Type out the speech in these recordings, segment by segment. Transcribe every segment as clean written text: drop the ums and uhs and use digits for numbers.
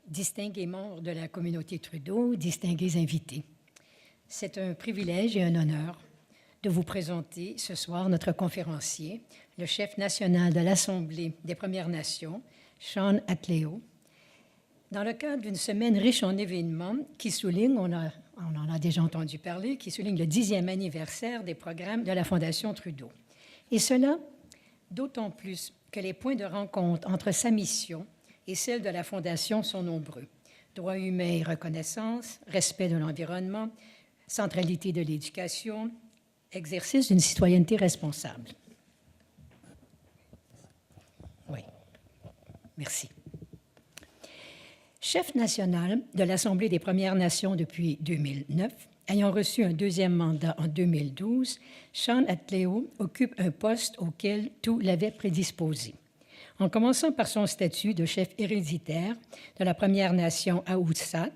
distingués membres de la communauté Trudeau, distingués invités. C'est un privilège et un honneur de vous présenter ce soir notre conférencier, le chef national de l'Assemblée des Premières Nations, Shawn Atleo, dans le cadre d'une semaine riche en événements qui souligne, on en a déjà entendu parler, qui souligne le 10e anniversaire des programmes de la Fondation Trudeau. Et cela d'autant plus que les points de rencontre entre sa mission et celle de la Fondation sont nombreux. Droits humains et reconnaissance, respect de l'environnement, centralité de l'éducation, exercice d'une citoyenneté responsable. Oui, merci. Chef national de l'Assemblée des Premières Nations depuis 2009, ayant reçu un deuxième mandat en 2012, Shawn Atleo occupe un poste auquel tout l'avait prédisposé. En commençant par son statut de chef héréditaire de la Première Nation Haoutsat,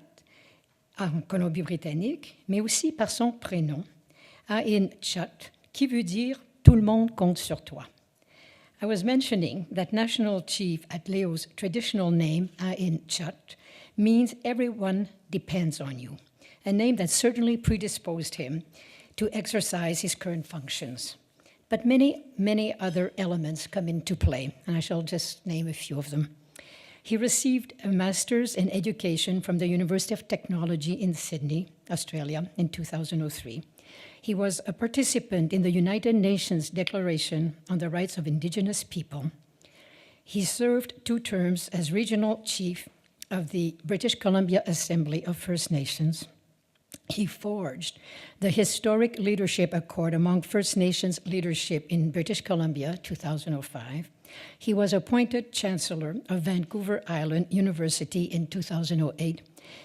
en Colombie-Britannique, mais aussi par son prénom, Chat, qui veut dire « tout le monde compte sur toi ». I was mentioning that National Chief Atleo's traditional name, Chat, means everyone depends on you, a name that certainly predisposed him to exercise his current functions. But many, many other elements come into play, and I shall just name a few of them. He received a master's in education from the University of Technology in Sydney, Australia, in 2003. He was a participant in the United Nations Declaration on the Rights of Indigenous People. He served 2 terms as regional chief of the British Columbia Assembly of First Nations. He forged the historic leadership accord among First Nations leadership in British Columbia, 2005. He was appointed Chancellor of Vancouver Island University in 2008,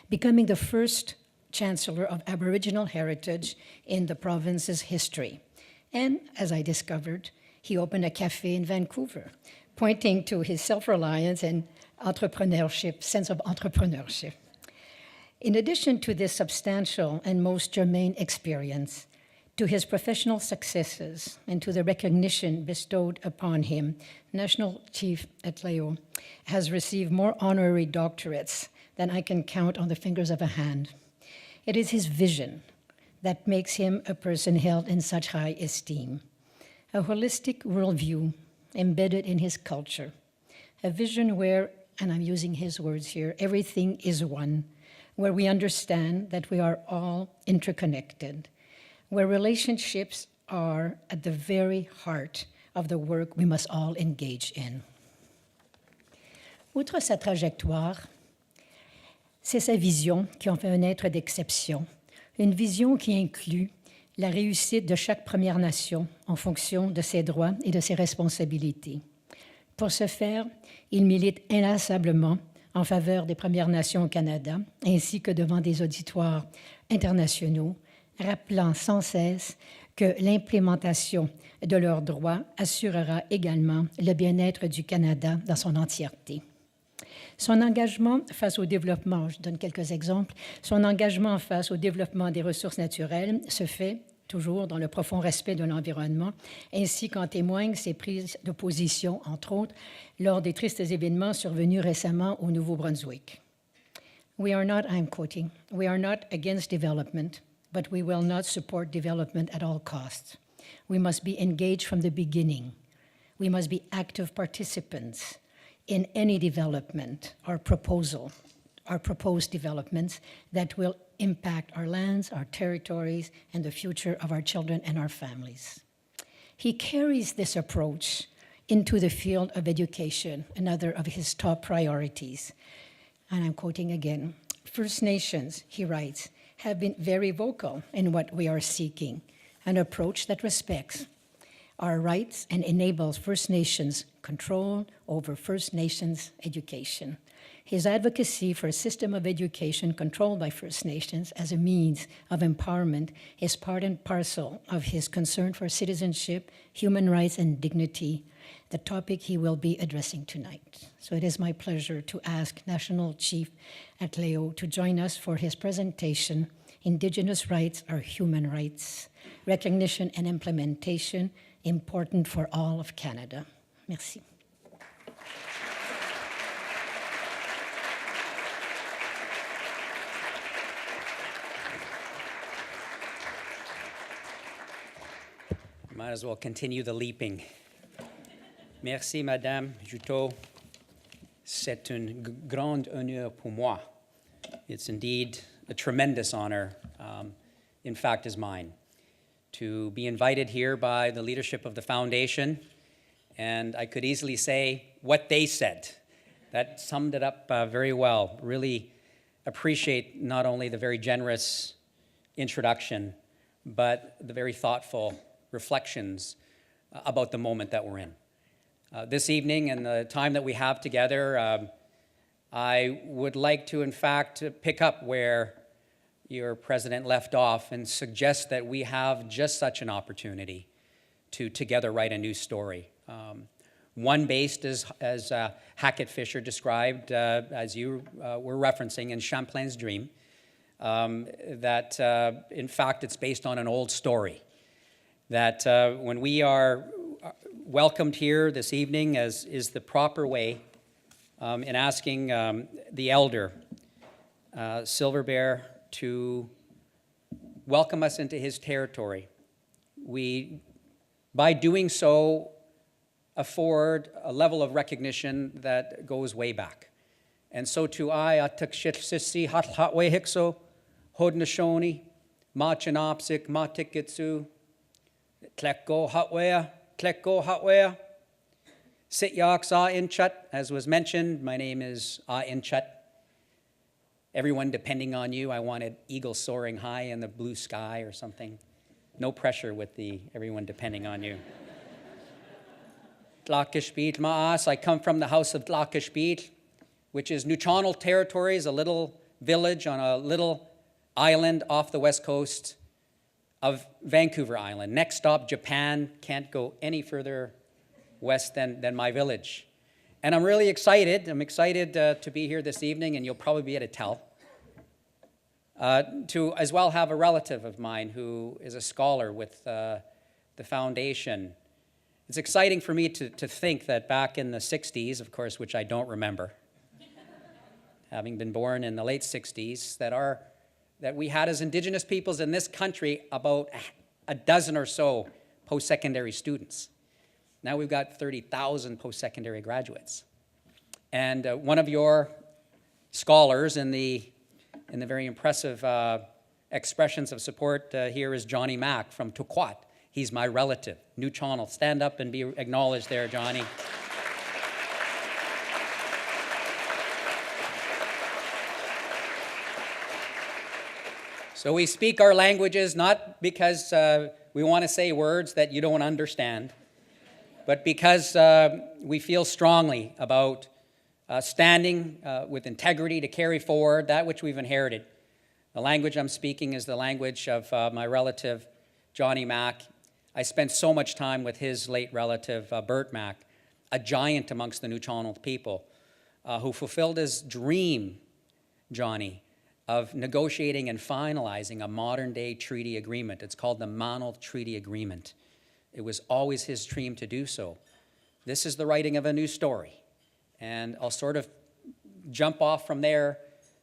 becoming the first Chancellor of Aboriginal Heritage in the province's history. And, as I discovered, he opened a cafe in Vancouver, pointing to his self-reliance and entrepreneurship, sense of entrepreneurship. In addition to this substantial and most germane experience, to his professional successes and to the recognition bestowed upon him, National Chief Atleo has received more honorary doctorates than I can count on the fingers of a hand. It is his vision that makes him a person held in such high esteem, a holistic worldview embedded in his culture, a vision where, and I'm using his words here, everything is one, where we understand that we are all interconnected, where relationships are at the very heart of the work we must all engage in. Outre sa trajectoire, c'est sa vision qui en fait un être d'exception, une vision qui inclut la réussite de chaque Première Nation en fonction de ses droits et de ses responsabilités. Pour ce faire, il milite inlassablement en faveur des Premières Nations au Canada, ainsi que devant des auditoires internationaux, rappelant sans cesse que l'implémentation de leurs droits assurera également le bien-être du Canada dans son entièreté. Son engagement face au développement, je donne quelques exemples, son engagement face au développement des ressources naturelles se fait toujours dans le profond respect de l'environnement, ainsi qu'en témoignent ses prises de position, entre autres, lors des tristes événements survenus récemment au Nouveau-Brunswick. We are not, I'm quoting, we are not against development, but we will not support development at all costs. We must be engaged from the beginning. We must be active participants in any development or proposal, or proposed developments that will impact our lands, our territories, and the future of our children and our families. He carries this approach into the field of education, another of his top priorities. And I'm quoting again, First Nations, he writes, have been very vocal in what we are seeking, an approach that respects our rights and enables First Nations control over First Nations education. His advocacy for a system of education controlled by First Nations as a means of empowerment is part and parcel of his concern for citizenship, human rights, and dignity, the topic he will be addressing tonight. So it is my pleasure to ask National Chief Atleo to join us for his presentation, Indigenous Rights are Human Rights, Recognition and Implementation, Important for All of Canada. Merci. Might as well continue the leaping. Merci, Madame Juteau. C'est un grand honneur pour moi. It's indeed a tremendous honor, in fact, is mine, to be invited here by the leadership of the Foundation. And I could easily say what they said. That summed it up very well. Really appreciate not only the very generous introduction, but the very thoughtful reflections about the moment that we're in. This evening and the time that we have together, I would like to, in fact, pick up where your president left off and suggest that we have just such an opportunity to together write a new story. One based, as Hackett Fischer described, as you were referencing in Champlain's Dream, that in fact it's based on an old story. That when we are welcomed here this evening, as is the proper way, in asking the elder, Silver Bear, to welcome us into his territory, we, by doing so, afford a level of recognition that goes way back. And so to I, Atakshitsisi, Hatwe Hikso, Hodnashoni, Machinopsik, Matikitsu, Tlekko Hatwea, Sityak Sa Inchut, as was mentioned, my name is Inchut. Everyone depending on you, I wanted eagle soaring high in the blue sky or something. No pressure with the everyone depending on you. Tlakishbeet Maas, I come from the house of Tlakishbeet, which is Nuchonal Territories, a little village on a little island off the west coast of Vancouver Island. Next stop, Japan. Can't go any further west than my village. And I'm really excited. I'm excited to be here this evening, and you'll probably be able to tell. To as well have a relative of mine who is a scholar with the Foundation. It's exciting for me to think that back in the 60s, of course, which I don't remember, having been born in the late 60s, that we had as Indigenous peoples in this country about a dozen or so post-secondary students. Now we've got 30,000 post-secondary graduates. And one of your scholars in the very impressive expressions of support here is Johnny Mack from Tukwat. He's my relative, New Channel. Stand up and be acknowledged there, Johnny. So we speak our languages not because we want to say words that you don't understand, but because we feel strongly about standing with integrity to carry forward that which we've inherited. The language I'm speaking is the language of my relative, Johnny Mack. I spent so much time with his late relative, Bert Mack, a giant amongst the Nuchonal people, who fulfilled his dream, Johnny, of negotiating and finalizing a modern-day treaty agreement. It's called the Manal Treaty Agreement. It was always his dream to do so. This is the writing of a new story. And I'll sort of jump off from there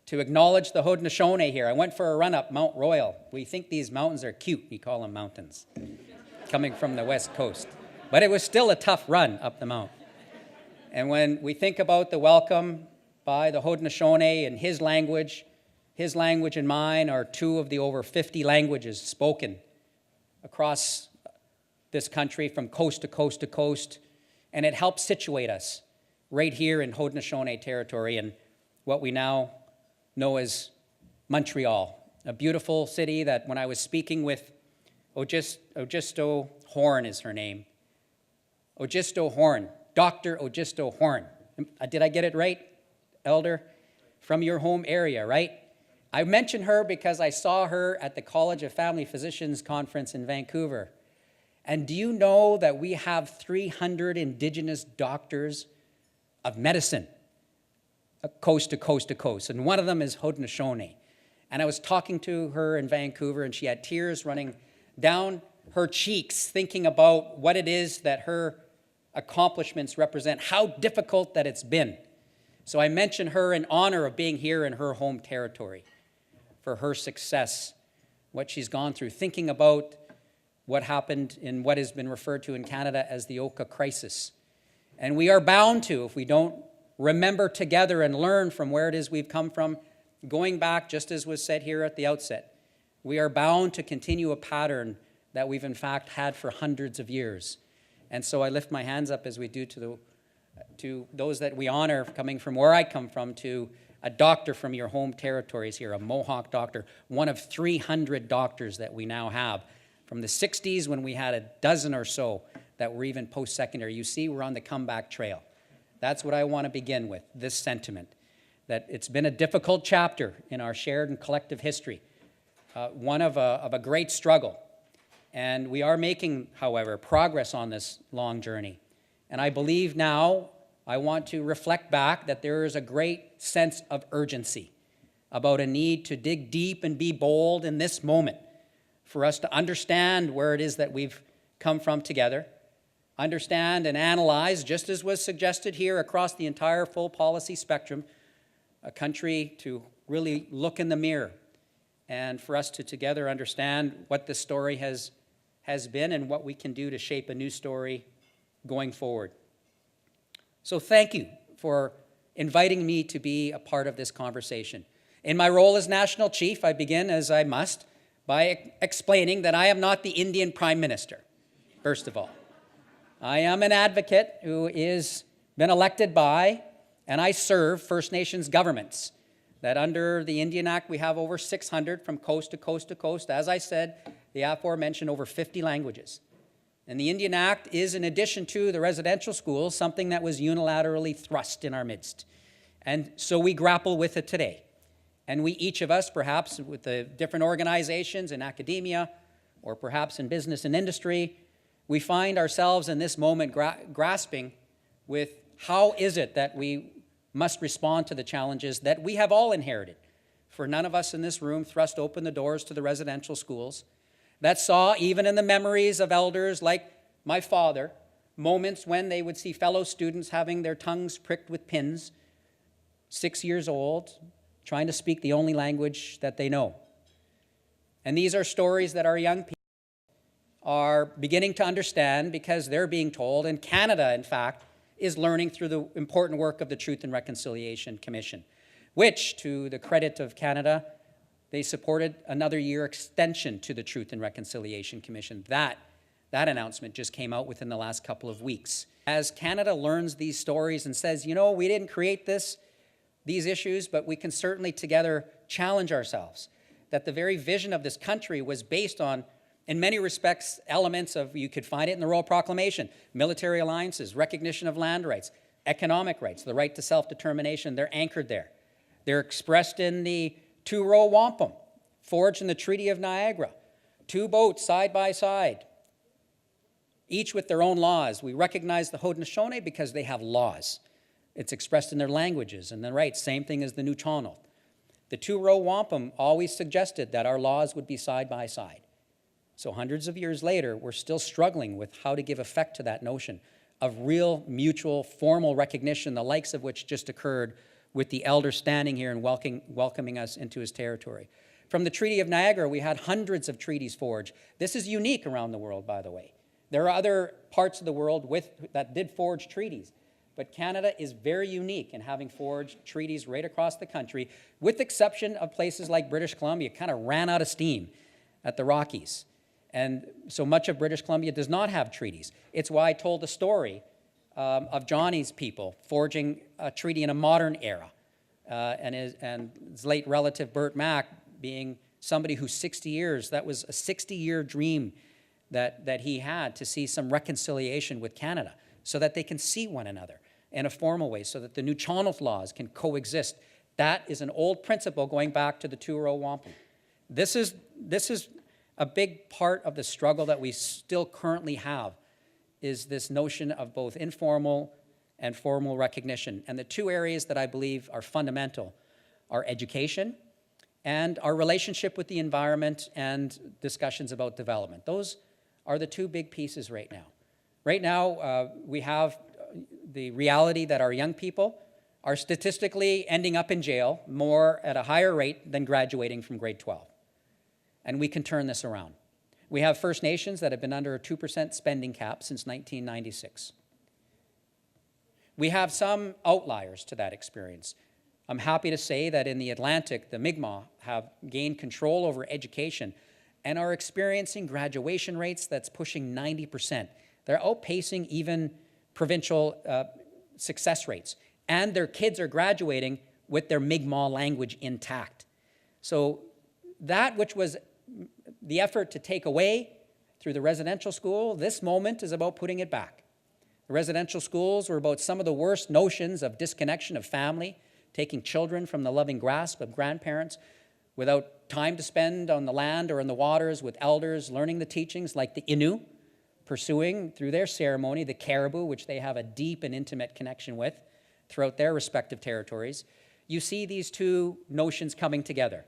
to acknowledge the Haudenosaunee here. I went for a run up Mount Royal. We think these mountains are cute. We call them mountains, coming from the west coast. But it was still a tough run up the mountain. And when we think about the welcome by the Haudenosaunee in his language and mine are two of the over 50 languages spoken across this country from coast to coast to coast. And it helps situate us right here in Haudenosaunee territory in what we now know as Montreal, a beautiful city that when I was speaking with Ogisto Horn is her name. Ogisto Horn, Dr. Ogisto Horn. Did I get it right, Elder? From your home area, right? I mention her because I saw her at the College of Family Physicians Conference in Vancouver. And do you know that we have 300 Indigenous doctors of medicine, coast to coast to coast, and one of them is Haudenosaunee. And I was talking to her in Vancouver, and she had tears running down her cheeks, thinking about what it is that her accomplishments represent, how difficult that it's been. So I mention her in honor of being here in her home territory, for her success, what she's gone through, thinking about what happened in what has been referred to in Canada as the Oka crisis. And we are bound to, if we don't remember together and learn from where it is we've come from, going back, just as was said here at the outset, we are bound to continue a pattern that we've in fact had for hundreds of years. And so I lift my hands up as we do to those that we honor, coming from where I come from, to a doctor from your home territories here, a Mohawk doctor, one of 300 doctors that we now have. From the 60s, when we had a dozen or so that were even post-secondary, you see we're on the comeback trail. That's what I want to begin with, this sentiment, that it's been a difficult chapter in our shared and collective history, one of a great struggle. And we are making, however, progress on this long journey. And I believe now, I want to reflect back that there is a great sense of urgency about a need to dig deep and be bold in this moment for us to understand where it is that we've come from together, understand and analyze, just as was suggested here across the entire full policy spectrum, a country to really look in the mirror and for us to together understand what the story has been and what we can do to shape a new story going forward. So thank you for inviting me to be a part of this conversation. In my role as National Chief, I begin, as I must, by explaining that I am not the Indian Prime Minister, first of all. I am an advocate who is been elected by, and I serve First Nations governments, that under the Indian Act we have over 600 from coast to coast to coast. As I said, the aforementioned over 50 languages. And the Indian Act is, in addition to the residential schools, something that was unilaterally thrust in our midst. And so we grapple with it today. And we, each of us, perhaps with the different organizations in academia, or perhaps in business and industry, we find ourselves in this moment grasping with how is it that we must respond to the challenges that we have all inherited. For none of us in this room thrust open the doors to the residential schools that saw, even in the memories of elders like my father, moments when they would see fellow students having their tongues pricked with pins, 6 years old, trying to speak the only language that they know. And these are stories that our young people are beginning to understand because they're being told, and Canada, in fact, is learning through the important work of the Truth and Reconciliation Commission, which, to the credit of Canada, they supported another year extension to the Truth and Reconciliation Commission. That announcement just came out within the last couple of weeks. As Canada learns these stories and says, you know, we didn't create these issues, but we can certainly together challenge ourselves, that the very vision of this country was based on, in many respects, elements of, you could find it in the Royal Proclamation, military alliances, recognition of land rights, economic rights, the right to self-determination, they're anchored there. They're expressed in the two-row wampum, forged in the Treaty of Niagara, two boats side by side, each with their own laws. We recognize the Haudenosaunee because they have laws. It's expressed in their languages and their rights, same thing as the Nuu-chah-nulth. The two-row wampum always suggested that our laws would be side by side. So hundreds of years later, we're still struggling with how to give effect to that notion of real, mutual, formal recognition, the likes of which just occurred with the elder standing here and welcoming us into his territory. From the Treaty of Niagara, we had hundreds of treaties forged. This is unique around the world, by the way. There are other parts of the world that did forge treaties, but Canada is very unique in having forged treaties right across the country, with the exception of places like British Columbia, kind of ran out of steam at the Rockies. And so much of British Columbia does not have treaties. It's why I told the story of Johnny's people forging a treaty in a modern era, and his late relative Bert Mack being somebody who 60 years, that was a 60-year dream that he had to see some reconciliation with Canada so that they can see one another in a formal way, so that the Nuu-chah-nulth laws can coexist. That is an old principle going back to the two-row wampum. This is a big part of the struggle that we still currently have, is this notion of both informal and formal recognition. And the two areas that I believe are fundamental are education and our relationship with the environment and discussions about development. Those are the two big pieces right now. Right now, we have the reality that our young people are statistically ending up in jail more at a higher rate than graduating from grade 12. And we can turn this around. We have First Nations that have been under a 2% spending cap since 1996. We have some outliers to that experience. I'm happy to say that in the Atlantic, the Mi'kmaq have gained control over education and are experiencing graduation rates that's pushing 90%. They're outpacing even provincial success rates. And their kids are graduating with their Mi'kmaq language intact. So that which was the effort to take away through the residential school, this moment is about putting it back. The residential schools were about some of the worst notions of disconnection of family, taking children from the loving grasp of grandparents without time to spend on the land or in the waters with elders, learning the teachings like the Innu, pursuing through their ceremony the caribou, which they have a deep and intimate connection with throughout their respective territories. You see these two notions coming together.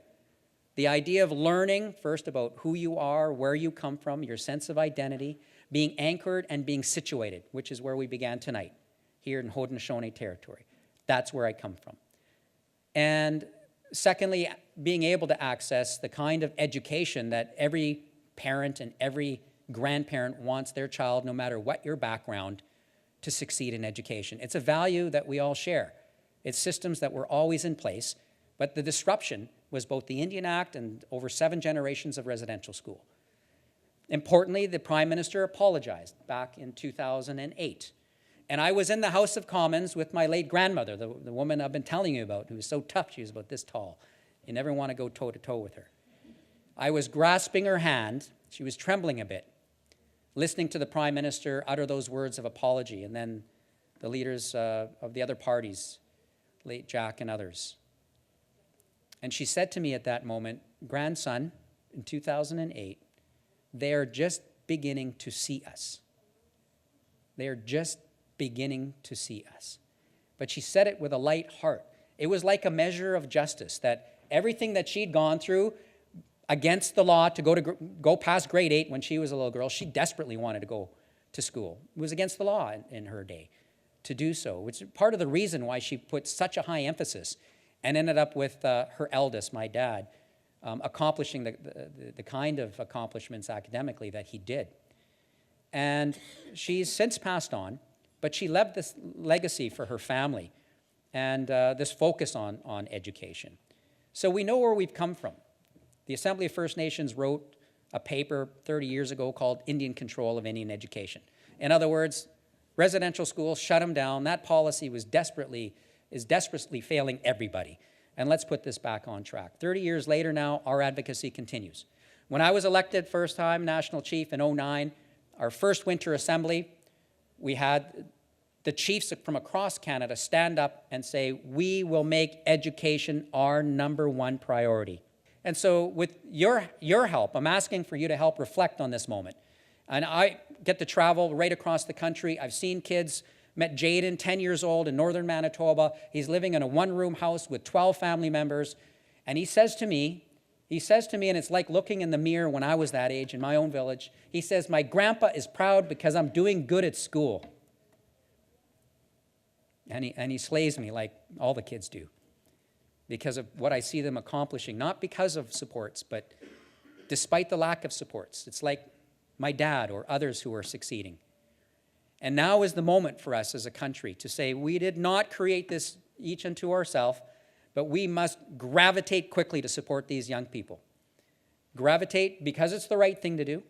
The idea of learning first about who you are, where you come from, your sense of identity, being anchored and being situated, which is where we began tonight, here in Haudenosaunee territory. That's where I come from. And secondly, being able to access the kind of education that every parent and every grandparent wants their child, no matter what your background, to succeed in education. It's a value that we all share. It's systems that were always in place, but the disruption was both the Indian Act and over 7 generations of residential school. Importantly, the Prime Minister apologized back in 2008. And I was in the House of Commons with my late grandmother, the woman I've been telling you about, who was so tough. She was about this tall. You never want to go toe-to-toe with her. I was grasping her hand. She was trembling a bit, listening to the Prime Minister utter those words of apology, and then the leaders of the other parties, late Jack and others. And she said to me at that moment, "Grandson," in 2008, "they are just beginning to see us. They are just beginning to see us." But she said it with a light heart. It was like a measure of justice, that everything that she'd gone through against the law to go past grade 8 when she was a little girl, she desperately wanted to go to school. It was against the law in her day to do so, which is part of the reason why she put such a high emphasis and ended up with her eldest, my dad, accomplishing the kind of accomplishments academically that he did. And she's since passed on, but she left this legacy for her family and this focus on education. So we know where we've come from. The Assembly of First Nations wrote a paper 30 years ago called Indian Control of Indian Education. In other words, residential schools, shut them down. That policy is desperately failing everybody. And let's put this back on track. 30 years later now, our advocacy continues. When I was elected first time National Chief in 2009, our first winter assembly, we had the chiefs from across Canada stand up and say, "We will make education our #1 priority." And so with your help, I'm asking for you to help reflect on this moment. And I get to travel right across the country. I've seen kids, met Jaden, 10 years old, in northern Manitoba. He's living in a 1-room house with 12 family members. And he says to me, and it's like looking in the mirror when I was that age in my own village, he says, "My grandpa is proud because I'm doing good at school." And he slays me like all the kids do because of what I see them accomplishing, not because of supports, but despite the lack of supports. It's like my dad or others who are succeeding. And now is the moment for us as a country to say we did not create this each unto ourselves, but we must gravitate quickly to support these young people. Gravitate because it's the right thing to do,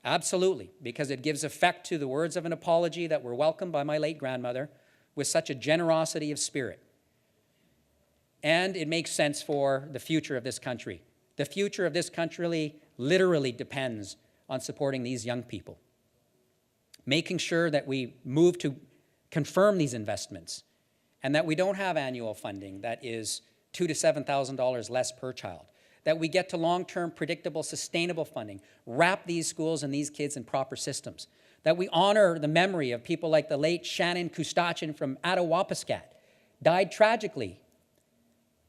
absolutely, because it gives effect to the words of an apology that were welcomed by my late grandmother with such a generosity of spirit. And it makes sense for the future of this country. The future of this country literally depends on supporting these young people, making sure that we move to confirm these investments and that we don't have annual funding that is $2,000 to $7,000 less per child, that we get to long-term, predictable, sustainable funding, wrap these schools and these kids in proper systems, that we honor the memory of people like the late Shannon Kustachin from Attawapiskat, died tragically.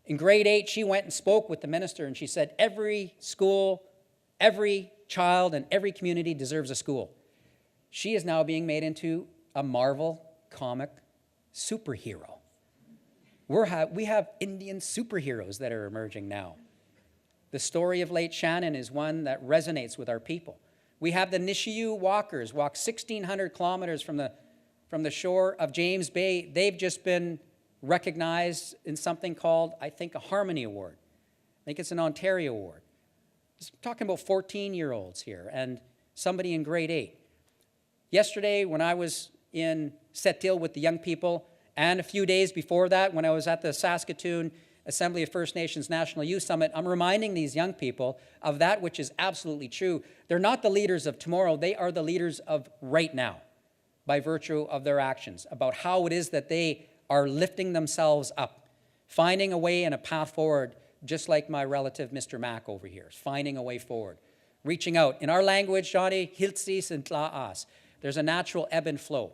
In grade 8, she went and spoke with the minister, and she said, every school, every child, and every community deserves a school. She is now being made into a Marvel comic superhero. We have Indian superheroes that are emerging now. The story of late Shannon is one that resonates with our people. We have the Nishiyu walkers walk 1,600 kilometers from the shore of James Bay. They've just been recognized in something called, I think, a Harmony Award. I think it's an Ontario Award. Just talking about 14-year-olds here and somebody in grade 8. Yesterday, when I was in Sept-Îles with the young people, and a few days before that, when I was at the Saskatoon Assembly of First Nations National Youth Summit, I'm reminding these young people of that which is absolutely true. They're not the leaders of tomorrow. They are the leaders of right now by virtue of their actions, about how it is that they are lifting themselves up, finding a way and a path forward, just like my relative Mr. Mack over here, finding a way forward, reaching out. In our language, Johnny, hiltsis and tlaas, there's a natural ebb and flow.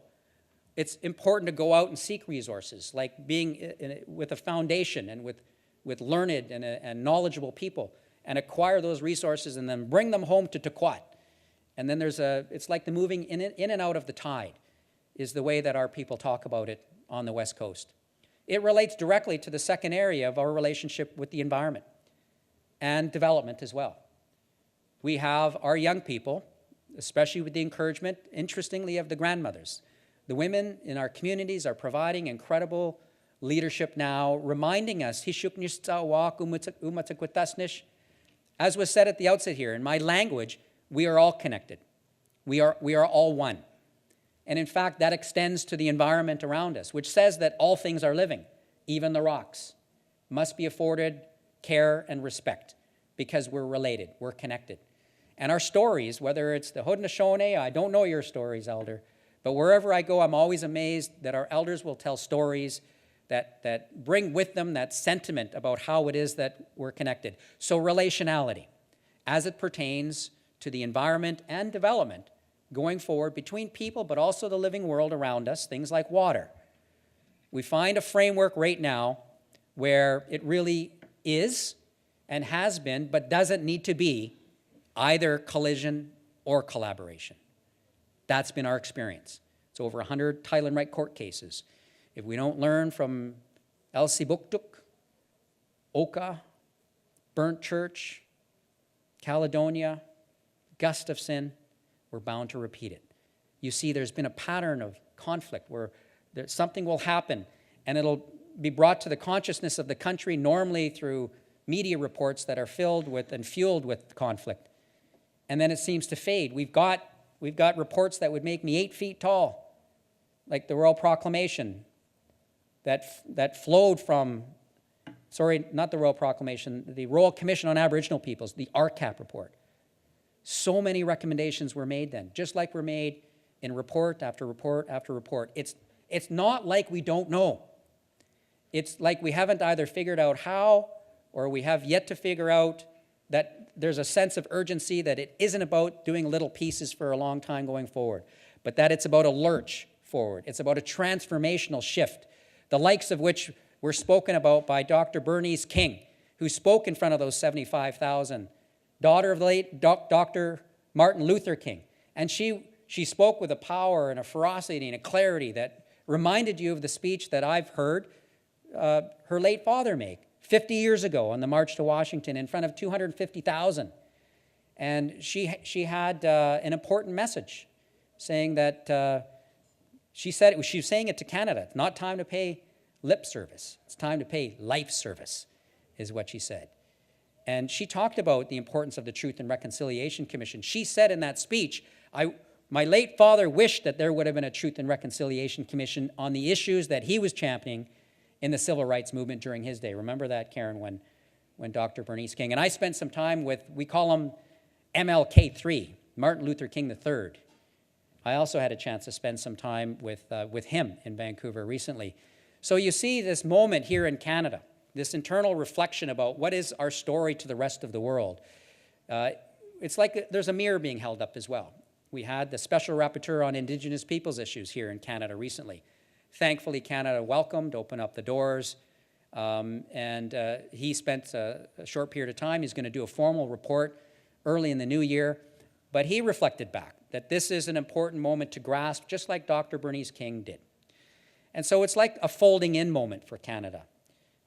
It's important to go out and seek resources, like being with a foundation and with learned and knowledgeable people, and acquire those resources and then bring them home to Tequat. And then it's like the moving in and out of the tide is the way that our people talk about it on the West Coast. It relates directly to the second area of our relationship with the environment and development as well. We have our young people, especially with the encouragement, interestingly, of the grandmothers. The women in our communities are providing incredible leadership now, reminding us, as was said at the outset here, in my language, we are all connected. We are all one. And in fact, that extends to the environment around us, which says that all things are living, even the rocks, must be afforded care and respect because we're related, we're connected. And our stories, whether it's the Haudenosaunee, I don't know your stories, Elder, but wherever I go, I'm always amazed that our elders will tell stories that bring with them that sentiment about how it is that we're connected. So relationality, as it pertains to the environment and development going forward between people, but also the living world around us, things like water. We find a framework right now where it really is and has been, but doesn't need to be, either collision or collaboration. That's been our experience. It's over 100 title and right court cases. If we don't learn from El Sibuktuk, Oka, Burnt Church, Caledonia, Gustafson, we're bound to repeat it. You see, there's been a pattern of conflict where something will happen and it'll be brought to the consciousness of the country, normally through media reports that are filled with and fueled with conflict. And then it seems to fade. We've got reports that would make me 8 feet tall, like the Royal Proclamation that flowed from, sorry, not the Royal Proclamation, the Royal Commission on Aboriginal Peoples, the RCAP report. So many recommendations were made then, just like were made in report after report after report. It's not like we don't know. It's like we haven't either figured out how or we have yet to figure out that there's a sense of urgency that it isn't about doing little pieces for a long time going forward, but that it's about a lurch forward. It's about a transformational shift, the likes of which were spoken about by Dr. Bernice King, who spoke in front of those 75,000, daughter of the late Dr. Martin Luther King. And she spoke with a power and a ferocity and a clarity that reminded you of the speech that I've heard her late father make 50 years ago on the March to Washington in front of 250,000. And she had an important message saying that she was saying it to Canada. It's not time to pay lip service. It's time to pay life service, is what she said. And she talked about the importance of the Truth and Reconciliation Commission. She said in that speech, my late father wished that there would have been a Truth and Reconciliation Commission on the issues that he was championing in the civil rights movement during his day. Remember that, Karen, when Dr. Bernice King. And I spent some time with, we call him MLK3, Martin Luther King III. I also had a chance to spend some time with him in Vancouver recently. So you see this moment here in Canada, this internal reflection about what is our story to the rest of the world. It's like there's a mirror being held up as well. We had the Special Rapporteur on Indigenous Peoples issues here in Canada recently. Thankfully, Canada welcomed, opened up the doors, and he spent a short period of time. He's going to do a formal report early in the new year, but he reflected back that this is an important moment to grasp, just like Dr. Bernice King did. And so it's like a folding in moment for Canada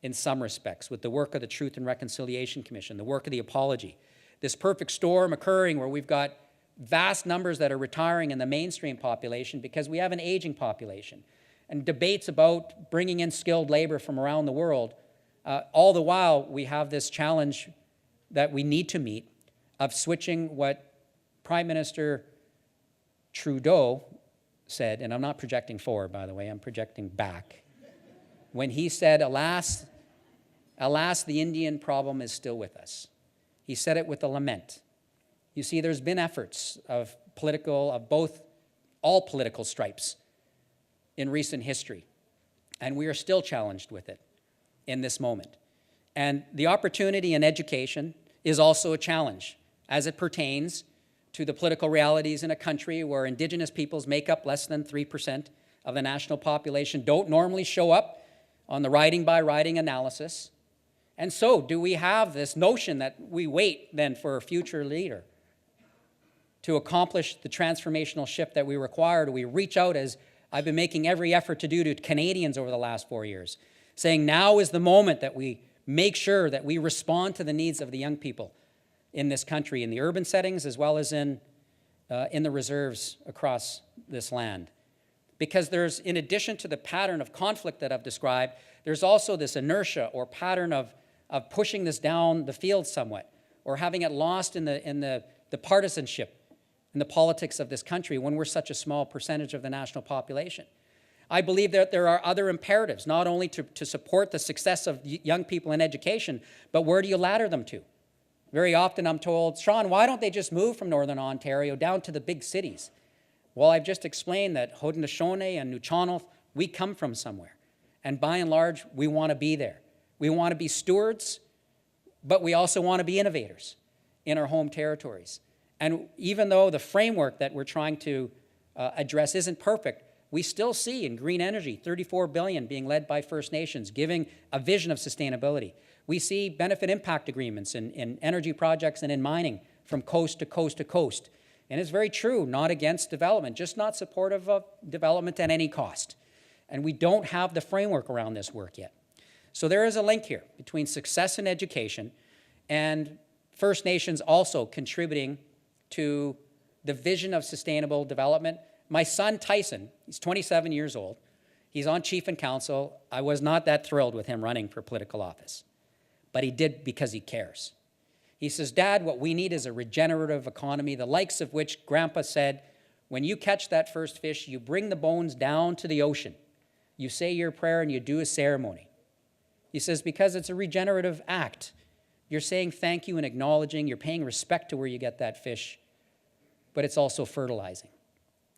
in some respects, with the work of the Truth and Reconciliation Commission, the work of the apology, this perfect storm occurring where we've got vast numbers that are retiring in the mainstream population because we have an aging population, and debates about bringing in skilled labor from around the world. All the while, we have this challenge that we need to meet of switching what Prime Minister Trudeau said, and I'm not projecting forward, by the way, I'm projecting back, when he said, alas, the Indian problem is still with us. He said it with a lament. You see, there's been efforts of all political stripes in recent history, and we are still challenged with it in this moment. And the opportunity in education is also a challenge as it pertains to the political realities in a country where Indigenous peoples make up less than 3% of the national population, don't normally show up on the riding by riding analysis. And so do we have this notion that we wait then for a future leader to accomplish the transformational shift that we require? Do we reach out, as I've been making every effort to do to Canadians over the last 4 years, saying now is the moment that we make sure that we respond to the needs of the young people in this country, in the urban settings as well as in the reserves across this land? Because there's, in addition to the pattern of conflict that I've described, there's also this inertia or pattern of pushing this down the field somewhat, or having it lost in the partisanship in the politics of this country when we're such a small percentage of the national population. I believe that there are other imperatives, not only to support the success of young people in education, but where do you ladder them to? Very often I'm told, Shawn, why don't they just move from Northern Ontario down to the big cities? Well, I've just explained that Haudenosaunee and Nuu-Chah-Nulth, we come from somewhere. And by and large, we want to be there. We want to be stewards, but we also want to be innovators in our home territories. And even though the framework that we're trying to address isn't perfect, we still see in green energy $34 billion being led by First Nations, giving a vision of sustainability. We see benefit impact agreements in energy projects and in mining from coast to coast to coast. And it's very true, not against development, just not supportive of development at any cost. And we don't have the framework around this work yet. So there is a link here between success in education and First Nations also contributing to the vision of sustainable development. My son, Tyson, he's 27 years old. He's on chief and council. I was not that thrilled with him running for political office, but he did because he cares. He says, Dad, what we need is a regenerative economy, the likes of which Grandpa said, when you catch that first fish, you bring the bones down to the ocean. You say your prayer and you do a ceremony. He says, because it's a regenerative act. You're saying thank you and acknowledging, you're paying respect to where you get that fish, but it's also fertilizing.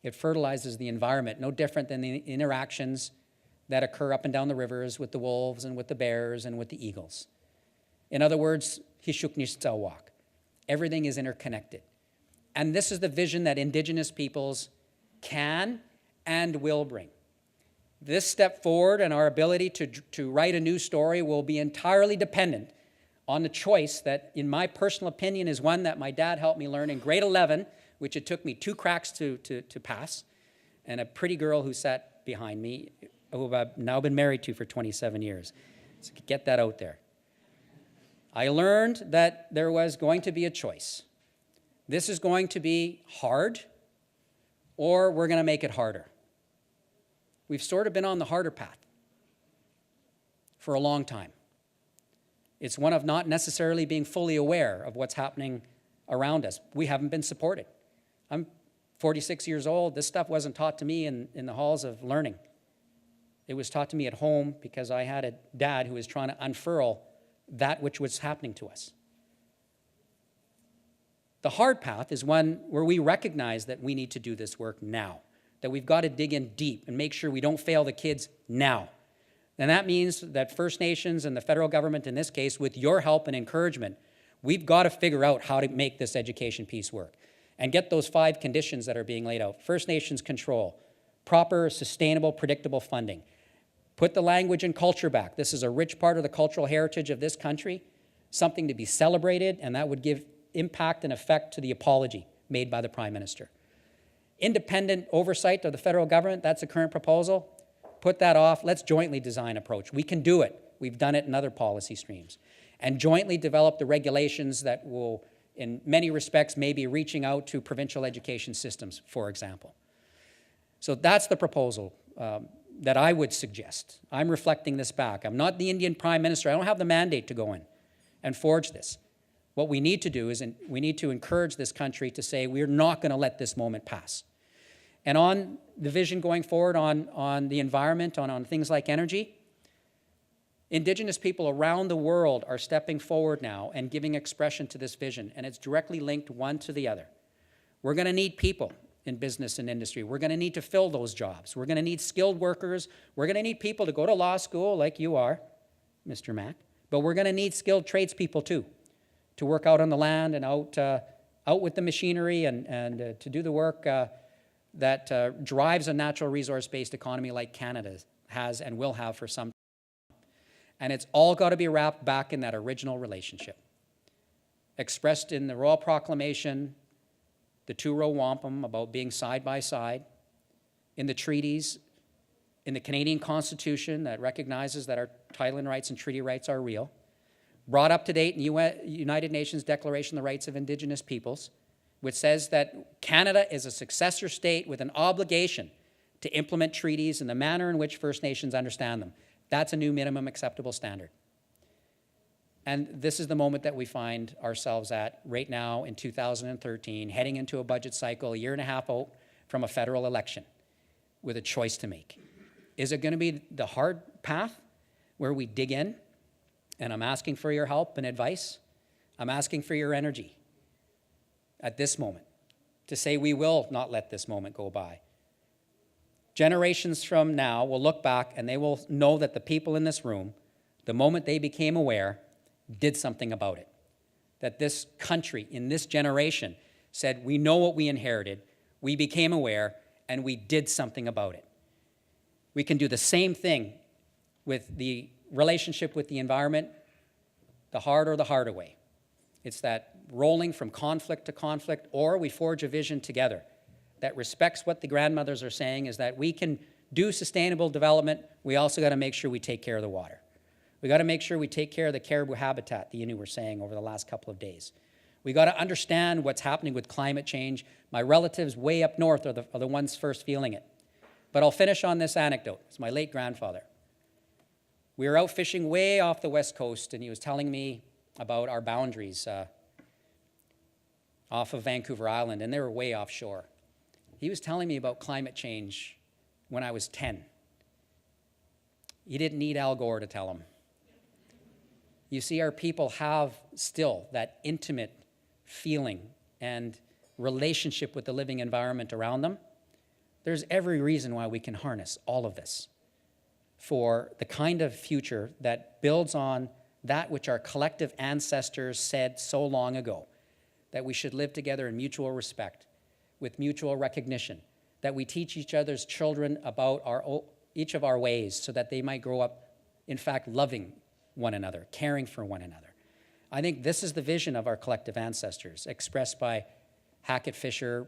It fertilizes the environment, no different than the interactions that occur up and down the rivers with the wolves and with the bears and with the eagles. In other words, Hishuknishtsawak. Everything is interconnected. And this is the vision that Indigenous peoples can and will bring. This step forward and our ability to write a new story will be entirely dependent on the choice that, in my personal opinion, is one that my dad helped me learn in grade 11, which it took me 2 cracks to pass, and a pretty girl who sat behind me, who I've now been married to for 27 years. So get that out there. I learned that there was going to be a choice. This is going to be hard, or we're going to make it harder. We've sort of been on the harder path for a long time. It's one of not necessarily being fully aware of what's happening around us. We haven't been supported. I'm 46 years old. This stuff wasn't taught to me in the halls of learning. It was taught to me at home because I had a dad who was trying to unfurl that which was happening to us. The hard path is one where we recognize that we need to do this work now, that we've got to dig in deep and make sure we don't fail the kids now. And that means that First Nations and the federal government, in this case, with your help and encouragement, we've got to figure out how to make this education piece work and get those 5 conditions that are being laid out. First Nations control, proper, sustainable, predictable funding. Put the language and culture back. This is a rich part of the cultural heritage of this country, something to be celebrated, and that would give impact and effect to the apology made by the Prime Minister. Independent oversight of the federal government, that's the current proposal. Put that off. Let's jointly design an approach. We can do it. We've done it in other policy streams. And jointly develop the regulations that will in many respects, maybe reaching out to provincial education systems, for example. So that's the proposal that I would suggest. I'm reflecting this back. I'm not the Indian Prime Minister. I don't have the mandate to go in and forge this. What we need to do is we need to encourage this country to say we're not going to let this moment pass. And on the vision going forward on the environment, on things like energy, Indigenous people around the world are stepping forward now and giving expression to this vision, and it's directly linked one to the other. We're going to need people in business and industry. We're going to need to fill those jobs. We're going to need skilled workers. We're going to need people to go to law school like you are, Mr. Mack, but we're going to need skilled tradespeople too, to work out on the land and out with the machinery and to do the work that drives a natural resource-based economy like Canada has and will have for some time. And it's all got to be wrapped back in that original relationship, expressed in the Royal Proclamation, the two-row wampum about being side by side, in the treaties, in the Canadian Constitution that recognizes that our title and rights and treaty rights are real, brought up to date in the United Nations Declaration of the Rights of Indigenous Peoples, which says that Canada is a successor state with an obligation to implement treaties in the manner in which First Nations understand them. That's a new minimum acceptable standard. And this is the moment that we find ourselves at right now in 2013, heading into a budget cycle a year and a half out from a federal election with a choice to make. Is it going to be the hard path where we dig in? And I'm asking for your help and advice. I'm asking for your energy at this moment to say we will not let this moment go by. Generations from now will look back and they will know that the people in this room, the moment they became aware, did something about it. That this country, in this generation, said, we know what we inherited, we became aware, and we did something about it. We can do the same thing with the relationship with the environment, the hard or the harder way. It's that rolling from conflict to conflict, or we forge a vision together that respects what the grandmothers are saying, is that we can do sustainable development. We also got to make sure we take care of the water. We got to make sure we take care of the caribou habitat, the Innu were saying over the last couple of days. We got to understand what's happening with climate change. My relatives way up north are the ones first feeling it. But I'll finish on this anecdote. It's my late grandfather. We were out fishing way off the west coast, and he was telling me about our boundaries off of Vancouver Island, and they were way offshore. He was telling me about climate change when I was 10. He didn't need Al Gore to tell him. You see, our people have still that intimate feeling and relationship with the living environment around them. There's every reason why we can harness all of this for the kind of future that builds on that which our collective ancestors said so long ago, that we should live together in mutual respect, with mutual recognition, that we teach each other's children about each of our ways so that they might grow up, in fact, loving one another, caring for one another. I think this is the vision of our collective ancestors, expressed by Hackett Fisher.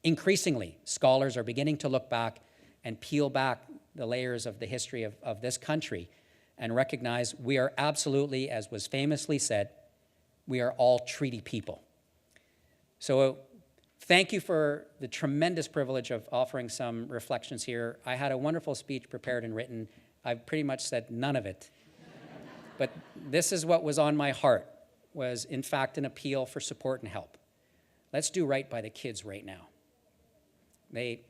Increasingly, scholars are beginning to look back and peel back the layers of the history of this country and recognize we are absolutely, as was famously said, we are all treaty people. So thank you for the tremendous privilege of offering some reflections here. I had a wonderful speech prepared and written. I've pretty much said none of it. But this is what was on my heart, was in fact an appeal for support and help. Let's do right by the kids right now. They,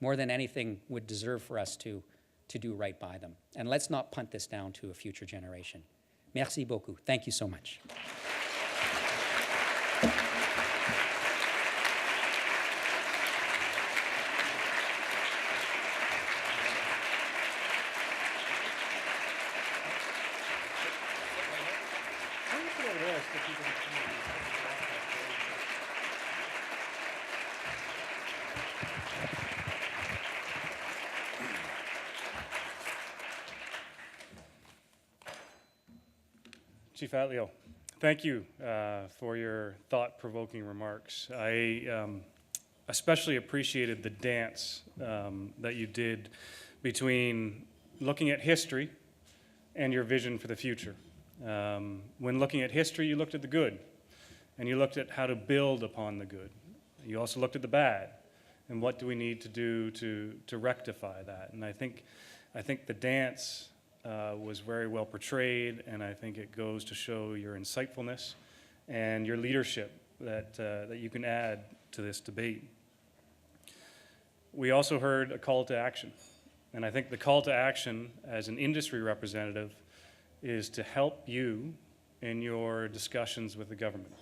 more than anything, would deserve for us to do right by them. And let's not punt this down to a future generation. Merci beaucoup. Thank you so much. Chief Atleo, thank you for your thought-provoking remarks. I especially appreciated the dance that you did between looking at history and your vision for the future. When looking at history, you looked at the good, and you looked at how to build upon the good. You also looked at the bad, and what do we need to do to rectify that. And I think the dance was very well portrayed, and I think it goes to show your insightfulness and your leadership that you can add to this debate. We also heard a call to action, and I think the call to action as an industry representative is to help you in your discussions with the government,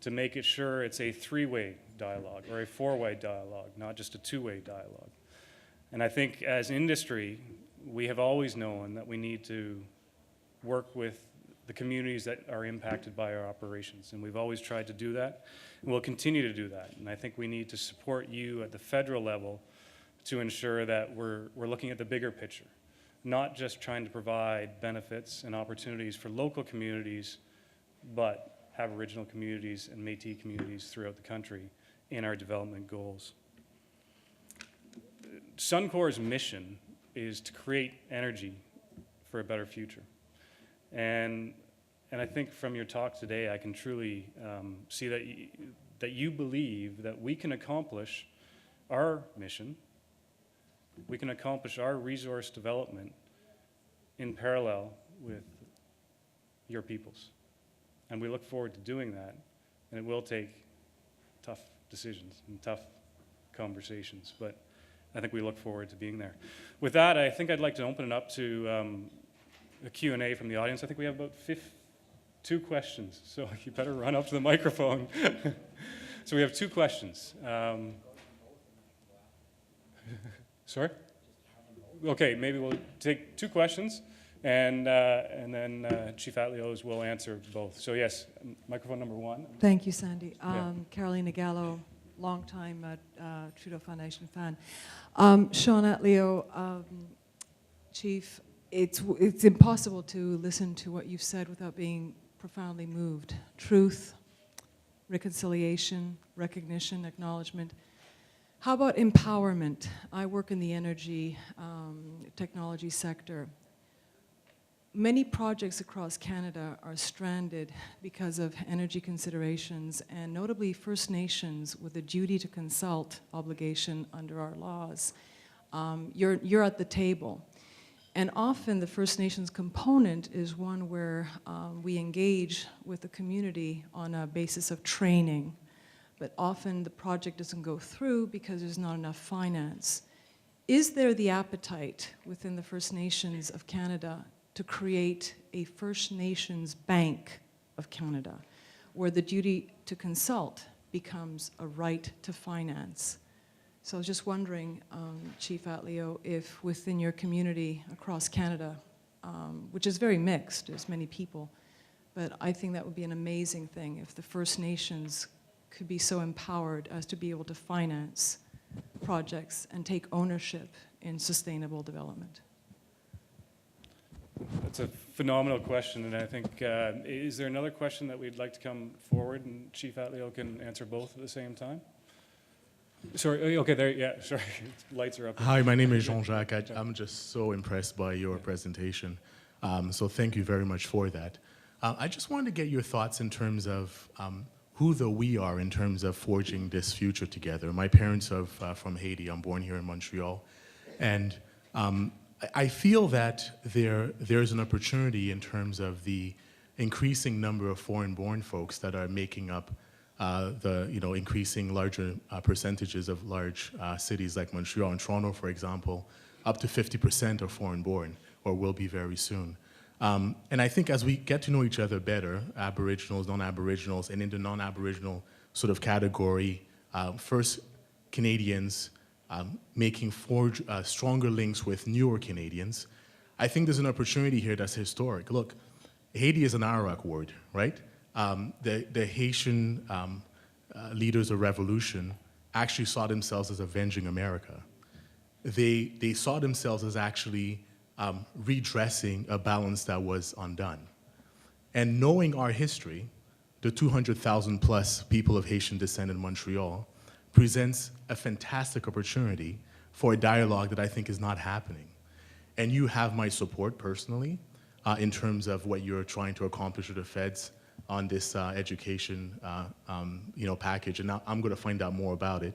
to make it sure it's a three-way dialogue or a four-way dialogue, not just a two-way dialogue. And I think as industry, we have always known that we need to work with the communities that are impacted by our operations, and we've always tried to do that, and we'll continue to do that. And I think we need to support you at the federal level to ensure that we're looking at the bigger picture, not just trying to provide benefits and opportunities for local communities, but Aboriginal communities and Métis communities throughout the country in our development goals. Suncor's mission is to create energy for a better future. And I think from your talk today, I can truly see that you believe that we can accomplish our mission, we can accomplish our resource development in parallel with your peoples. And we look forward to doing that, and it will take tough decisions and tough conversations, but I think we look forward to being there. With that, I think I'd like to open it up to a Q&A from the audience. I think we have about 2 questions, so you better run up to the microphone. So we have 2 questions. Sorry? Okay, maybe we'll take 2 questions, and then Chief Atleo will answer both. So yes, microphone number 1. Thank you, Sandy. Yeah. Carolina Gallo, longtime Trudeau Foundation fan. Shawn Atleo, Chief, it's impossible to listen to what you've said without being profoundly moved. Truth, reconciliation, recognition, acknowledgement. How about empowerment? I work in the energy technology sector. Many projects across Canada are stranded because of energy considerations, and notably First Nations with a duty to consult obligation under our laws. You're at the table. And often the First Nations component is one where we engage with the community on a basis of training, but often the project doesn't go through because there's not enough finance. Is there the appetite within the First Nations of Canada to create a First Nations Bank of Canada, where the duty to consult becomes a right to finance? So I was just wondering, Chief Atleo, if within your community across Canada, which is very mixed, there's many people, but I think that would be an amazing thing if the First Nations could be so empowered as to be able to finance projects and take ownership in sustainable development. That's a phenomenal question, and I think, is there another question that we'd like to come forward and Chief Atleo can answer both at the same time? Sorry, okay, there, yeah, sorry, lights are up. Hi, my name is Jean-Jacques. I'm just so impressed by your presentation, so thank you very much for that. I just wanted to get your thoughts in terms of who the we are in terms of forging this future together. My parents are from Haiti. I'm born here in Montreal, and I feel that there's an opportunity in terms of the increasing number of foreign-born folks that are making up the increasing larger percentages of large cities like Montreal and Toronto, for example. Up to 50% are foreign-born, or will be very soon. And I think as we get to know each other better, Aboriginals, non-Aboriginals, and in the non-Aboriginal sort of category, first Canadians making stronger links with newer Canadians, I think there's an opportunity here that's historic. Look, Haiti is an Arawak word, right? The Haitian leaders of revolution actually saw themselves as avenging America. They saw themselves as actually redressing a balance that was undone. And knowing our history, the 200,000 plus people of Haitian descent in Montreal presents a fantastic opportunity for a dialogue that I think is not happening. And you have my support personally in terms of what you're trying to accomplish with the feds on this education package, and I'm going to find out more about it.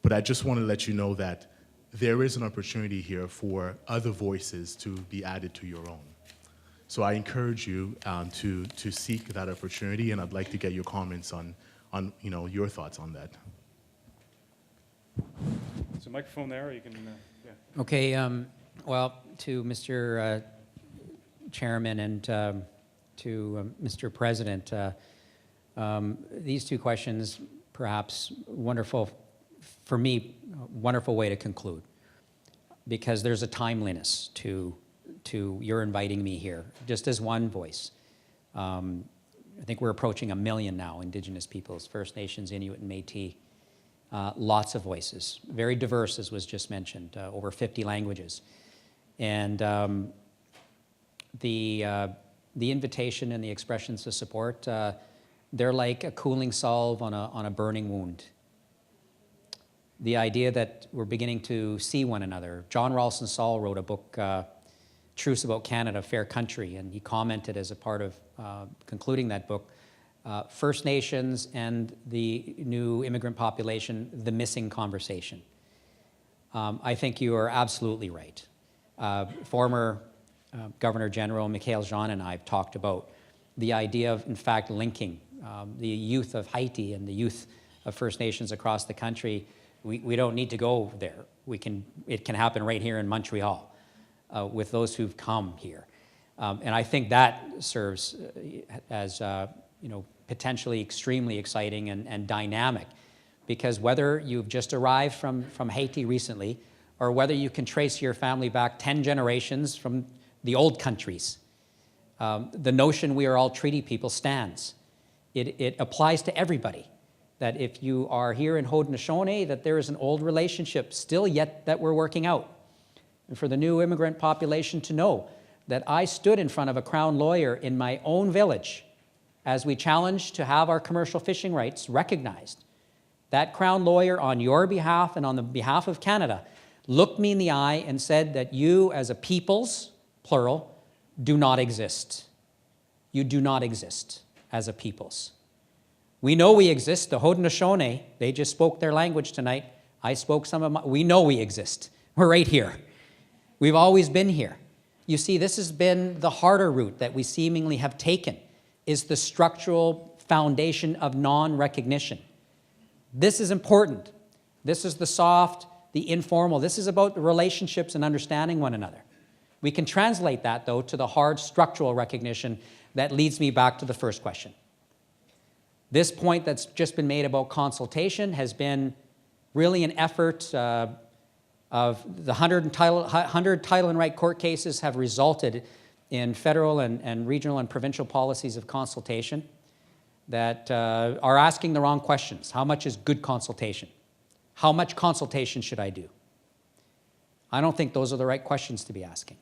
But I just want to let you know that there is an opportunity here for other voices to be added to your own. So I encourage you to seek that opportunity, and I'd like to get your comments on your thoughts on that. So microphone there, you can, yeah. Okay, well, to Mr. Chairman and to Mr. President, these two questions, perhaps wonderful, for me, wonderful way to conclude, because there's a timeliness to your inviting me here, just as one voice. I think we're approaching 1 million now, Indigenous peoples, First Nations, Inuit, and Métis. Lots of voices, very diverse, as was just mentioned, over 50 languages. And the invitation and the expressions of support, they're like a cooling salve on a burning wound. The idea that we're beginning to see one another. John Ralston Saul wrote a book, Truths About Canada, Fair Country, and he commented as a part of concluding that book, First Nations and the new immigrant population, the missing conversation. I think you are absolutely right. Former Governor General Michaël Jean and I have talked about the idea of, in fact, linking the youth of Haiti and the youth of First Nations across the country. We don't need to go there. It can happen right here in Montreal with those who've come here. And I think that serves as potentially extremely exciting and dynamic, because whether you've just arrived from Haiti recently, or whether you can trace your family back 10 generations from the old countries, the notion we are all treaty people stands. It applies to everybody, that if you are here in Haudenosaunee, that there is an old relationship still yet that we're working out. And for the new immigrant population to know that I stood in front of a Crown lawyer in my own village as we challenged to have our commercial fishing rights recognized. That Crown lawyer, on your behalf and on the behalf of Canada, looked me in the eye and said that you as a peoples, plural, do not exist. You do not exist as a peoples. We know we exist. The Haudenosaunee, they just spoke their language tonight. I spoke some of my, we know we exist. We're right here. We've always been here. You see, this has been the harder route that we seemingly have taken, is the structural foundation of non-recognition. This is important. This is the soft, the informal. This is about the relationships and understanding one another. We can translate that, though, to the hard structural recognition that leads me back to the first question. This point that's just been made about consultation has been really an effort of the 100 title and right court cases have resulted in federal and regional and provincial policies of consultation that are asking the wrong questions. How much is good consultation? How much consultation should I do? I don't think those are the right questions to be asking.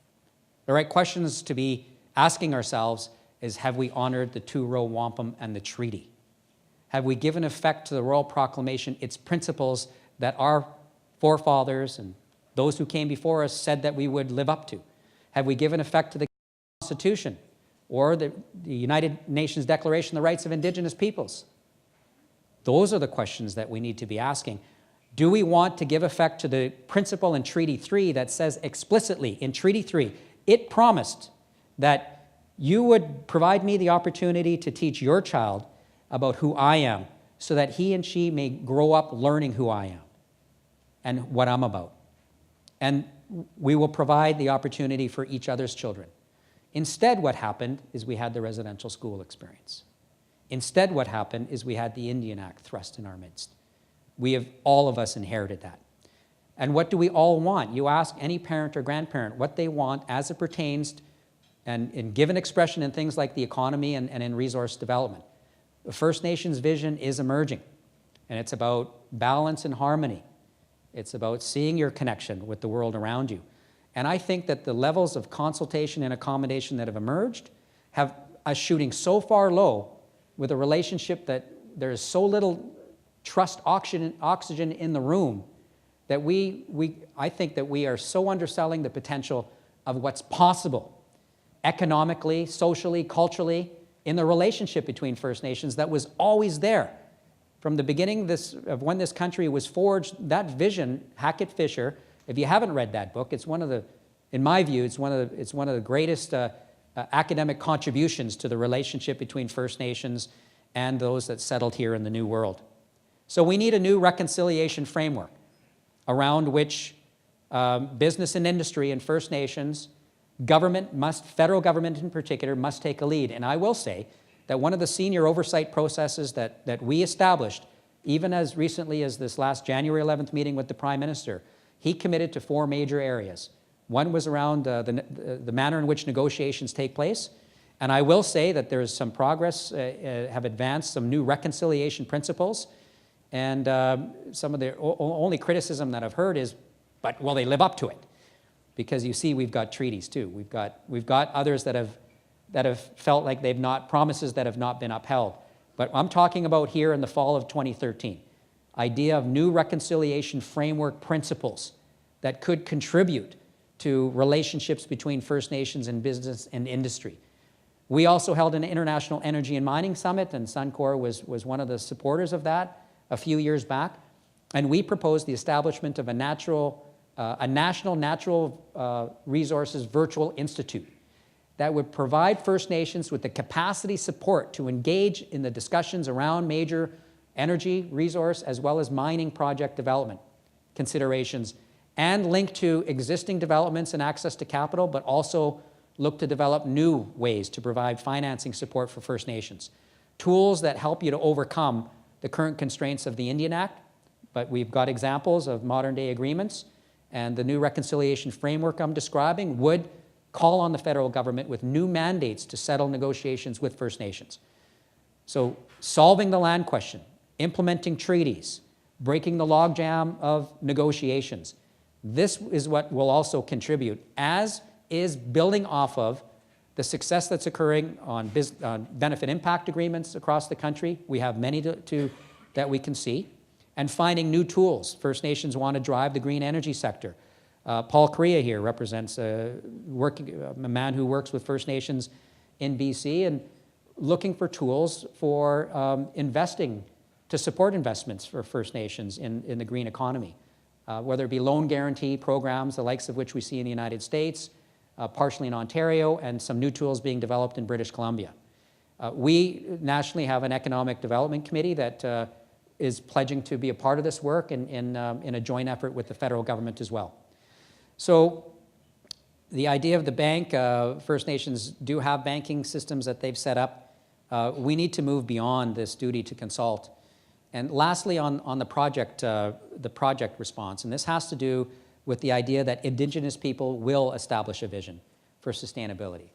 The right questions to be asking ourselves is, have we honored the two-row wampum and the treaty? Have we given effect to the Royal Proclamation, its principles that our forefathers and those who came before us said that we would live up to? Have we given effect to the Constitution or the United Nations Declaration of the Rights of Indigenous Peoples? Those are the questions that we need to be asking. Do we want to give effect to the principle in Treaty 3 that says explicitly in Treaty 3, it promised that you would provide me the opportunity to teach your child about who I am so that he and she may grow up learning who I am and what I'm about. And we will provide the opportunity for each other's children. Instead, what happened is we had the residential school experience. Instead, what happened is we had the Indian Act thrust in our midst. We have, all of us, inherited that. And what do we all want? You ask any parent or grandparent what they want as it pertains and given expression in things like the economy and in resource development. The First Nations vision is emerging, and it's about balance and harmony. It's about seeing your connection with the world around you. And I think that the levels of consultation and accommodation that have emerged have us shooting so far low with a relationship that there is so little trust oxygen in the room that I think that we are so underselling the potential of what's possible economically, socially, culturally, in the relationship between First Nations that was always there. From the beginning of when this country was forged, that vision, Hackett-Fisher, if you haven't read that book, it's one of the, in my view, it's one of the greatest academic contributions to the relationship between First Nations and those that settled here in the New World. So we need a new reconciliation framework around which business and industry and First Nations, federal government in particular, must take a lead. And I will say that one of the senior oversight processes that we established, even as recently as this last January 11th meeting with the Prime Minister, he committed to 4 major areas. One was around the manner in which negotiations take place. And I will say that there is some progress, have advanced some new reconciliation principles. And some of the only criticism that I've heard is, but will they live up to it? Because you see, we've got treaties too. We've got others that have felt like they've not, promises that have not been upheld. But I'm talking about here in the fall of 2013, idea of new reconciliation framework principles that could contribute to relationships between First Nations and business and industry. We also held an International Energy and Mining Summit, and Suncor was one of the supporters of that a few years back. And we proposed the establishment of a national natural resources virtual institute that would provide First Nations with the capacity support to engage in the discussions around major energy, resource, as well as mining project development considerations, and link to existing developments and access to capital, but also look to develop new ways to provide financing support for First Nations. Tools that help you to overcome the current constraints of the Indian Act, but we've got examples of modern day agreements, and the new reconciliation framework I'm describing would call on the federal government with new mandates to settle negotiations with First Nations. So solving the land question, implementing treaties, breaking the logjam of negotiations. This is what will also contribute, as is building off of the success that's occurring on benefit impact agreements across the country. We have many that we can see. And finding new tools. First Nations want to drive the green energy sector. Paul Correa here represents a man who works with First Nations in BC and looking for tools for investing, to support investments for First Nations in the green economy. Whether it be loan guarantee programs, the likes of which we see in the United States, partially in Ontario, and some new tools being developed in British Columbia. We nationally have an economic development committee that is pledging to be a part of this work in a joint effort with the federal government as well. So the idea of the bank, First Nations do have banking systems that they've set up. We need to move beyond this duty to consult. And lastly, on the project response, and this has to do with the idea that Indigenous people will establish a vision for sustainability.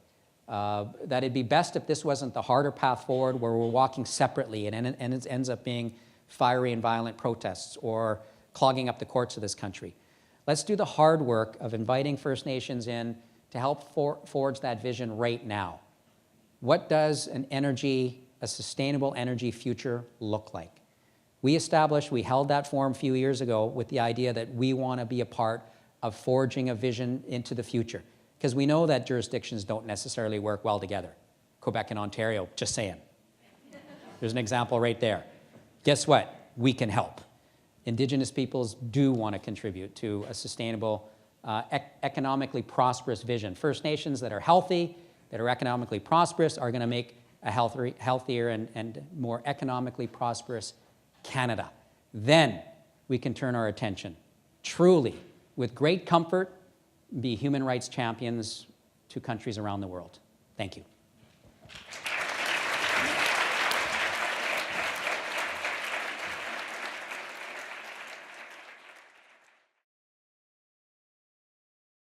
That it'd be best if this wasn't the harder path forward where we're walking separately and it ends up being fiery and violent protests or clogging up the courts of this country. Let's do the hard work of inviting First Nations in to help forge that vision right now. What does a sustainable energy future look like? We held that forum a few years ago with the idea that we want to be a part of forging a vision into the future, because we know that jurisdictions don't necessarily work well together. Quebec and Ontario, just saying. There's an example right there. Guess what? We can help. Indigenous peoples do want to contribute to a sustainable, economically prosperous vision. First Nations that are healthy, that are economically prosperous, are going to make a healthier and more economically prosperous Canada. Then we can turn our attention, truly, with great comfort, be human rights champions to countries around the world. Thank you.